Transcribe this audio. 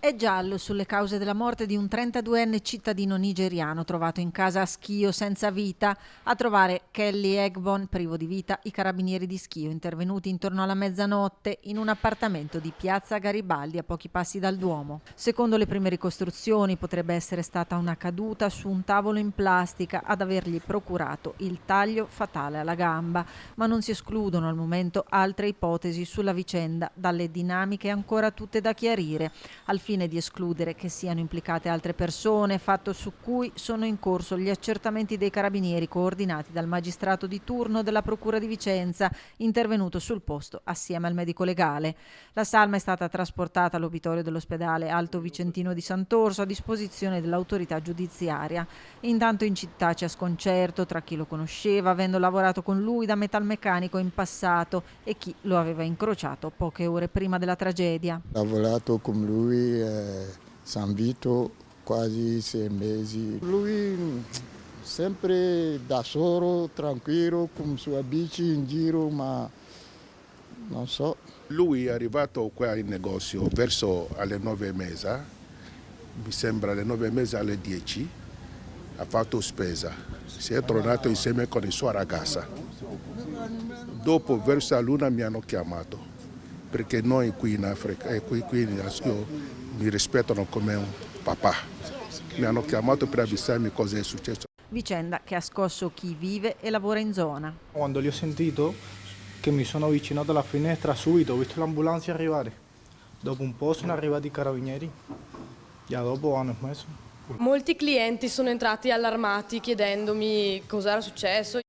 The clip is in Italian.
È giallo sulle cause della morte di un 32enne cittadino nigeriano trovato in casa a Schio senza vita. A trovare Kelly Egbon privo di vita i carabinieri di Schio, intervenuti intorno alla mezzanotte in un appartamento di Piazza Garibaldi a pochi passi dal Duomo. Secondo le prime ricostruzioni potrebbe essere stata una caduta su un tavolo in plastica ad avergli procurato il taglio fatale alla gamba, ma non si escludono al momento altre ipotesi sulla vicenda dalle dinamiche ancora tutte da chiarire, al fine di escludere che siano implicate altre persone, fatto su cui sono in corso gli accertamenti dei carabinieri coordinati dal magistrato di turno della Procura di Vicenza, intervenuto sul posto assieme al medico legale. La salma è stata trasportata all'obitorio dell'ospedale Alto Vicentino di Sant'Orso a disposizione dell'autorità giudiziaria. Intanto in città c'è sconcerto tra chi lo conosceva, avendo lavorato con lui da metalmeccanico in passato, e chi lo aveva incrociato poche ore prima della tragedia. Ho lavorato con lui a San Vito quasi 6 mesi. Lui sempre da solo, tranquillo, con sua bici in giro, ma non so. Lui è arrivato qua in negozio verso alle 9:30, mi sembra alle 9:30 alle 10, ha fatto spesa, si è tornato insieme con la sua ragazza. Dopo verso la luna mi hanno chiamato, perché noi qui in Africa e qui in Aschio mi rispettano come un papà. Mi hanno chiamato per avvisarmi cosa è successo. Vicenda che ha scosso chi vive e lavora in zona. Quando li ho sentito, che mi sono avvicinato alla finestra, subito ho visto l'ambulanza arrivare. Dopo un po' sono arrivati i carabinieri, già dopo hanno smesso. Molti clienti sono entrati allarmati chiedendomi cosa era successo.